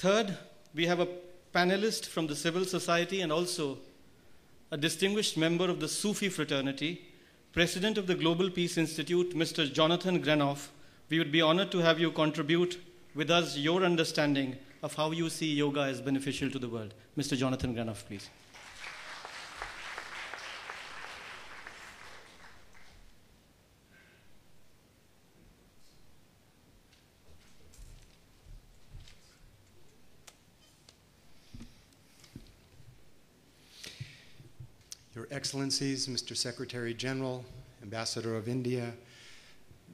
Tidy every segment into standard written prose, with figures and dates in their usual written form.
Third, we have a panelist from the civil society and also a distinguished member of the Sufi fraternity, President of the Global Peace Institute, Mr. Jonathan Granoff. We would be honored to have you contribute with us your understanding of how you see yoga as beneficial to the world. Mr. Jonathan Granoff, please. Your Excellencies, Mr. Secretary General, Ambassador of India,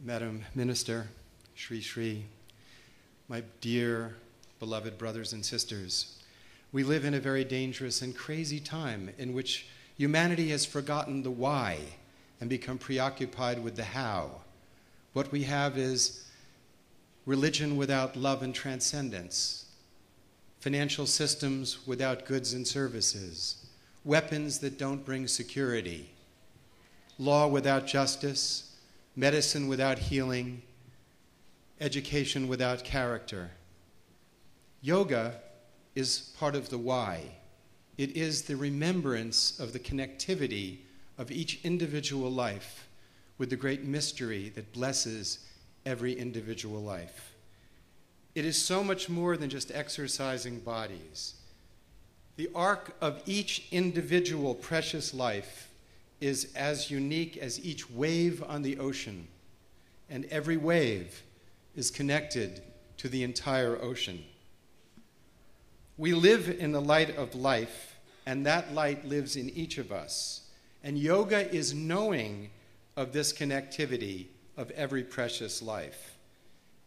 Madam Minister, Shri Shri, my dear, beloved brothers and sisters, we live in a very dangerous and crazy time in which humanity has forgotten the why and become preoccupied with the how. What we have is religion without love and transcendence, financial systems without goods and services, weapons that don't bring security, law without justice, medicine without healing, education without character. Yoga is part of the why. It is the remembrance of the connectivity of each individual life with the great mystery that blesses every individual life. It is so much more than just exercising bodies. The arc of each individual precious life is as unique as each wave on the ocean, and every wave is connected to the entire ocean. We live in the light of life, and that light lives in each of us. And yoga is knowing of this connectivity of every precious life.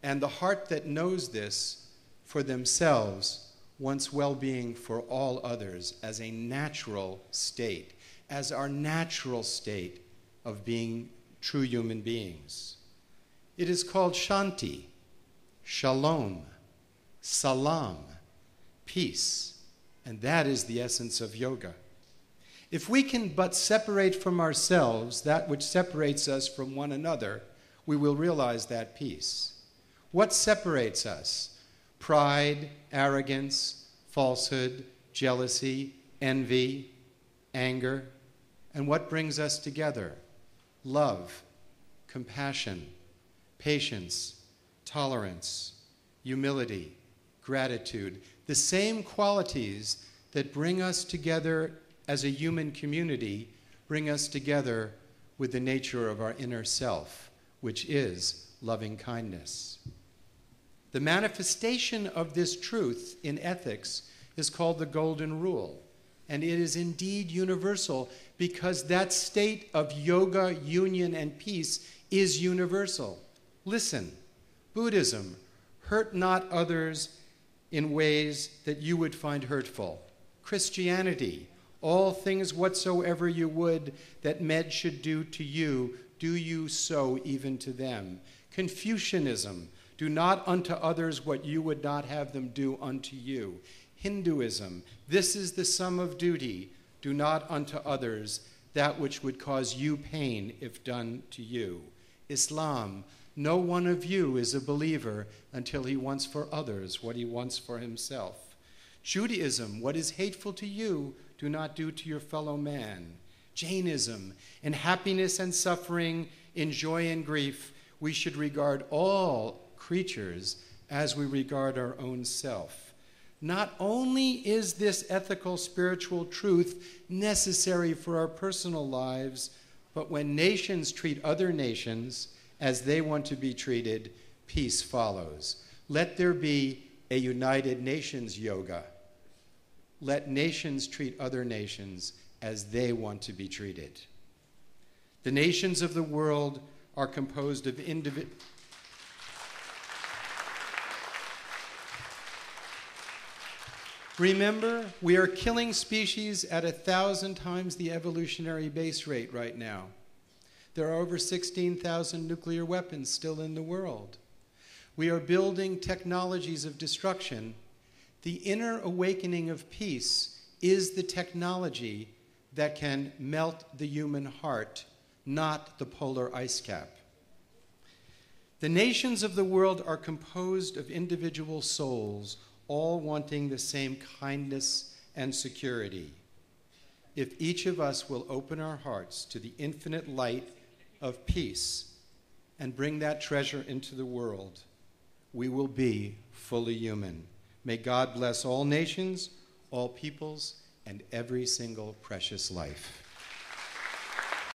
And the heart that knows this for themselves wants well-being for all others as a natural state, as our natural state of being true human beings. It is called Shanti, Shalom, Salam, peace, and that is the essence of yoga. If we can but separate from ourselves that which separates us from one another, we will realize that peace. What separates us? Pride, arrogance, falsehood, jealousy, envy, anger. And what brings us together? Love, compassion, patience, tolerance, humility, gratitude. The same qualities that bring us together as a human community bring us together with the nature of our inner self, which is loving kindness. The manifestation of this truth in ethics is called the Golden Rule, and it is indeed universal because that state of yoga, union, and peace is universal. Listen, Buddhism, hurt not others in ways that you would find hurtful. Christianity, all things whatsoever you would that men should do to you, do you so even to them. Confucianism, do not unto others what you would not have them do unto you. Hinduism, this is the sum of duty. Do not unto others that which would cause you pain if done to you. Islam, no one of you is a believer until he wants for others what he wants for himself. Judaism, what is hateful to you, do not do to your fellow man. Jainism, in happiness and suffering, in joy and grief, we should regard all creatures as we regard our own self. Not only is this ethical spiritual truth necessary for our personal lives, but when nations treat other nations as they want to be treated, peace follows. Let there be a United Nations yoga. Let nations treat other nations as they want to be treated. The nations of the world are composed of individuals. Remember, we are killing species at 1,000 times the evolutionary base rate right now. There are over 16,000 nuclear weapons still in the world. We are building technologies of destruction. The inner awakening of peace is the technology that can melt the human heart, not the polar ice cap. The nations of the world are composed of individual souls, all wanting the same kindness and security. If each of us will open our hearts to the infinite light of peace and bring that treasure into the world, we will be fully human. May God bless all nations, all peoples, and every single precious life.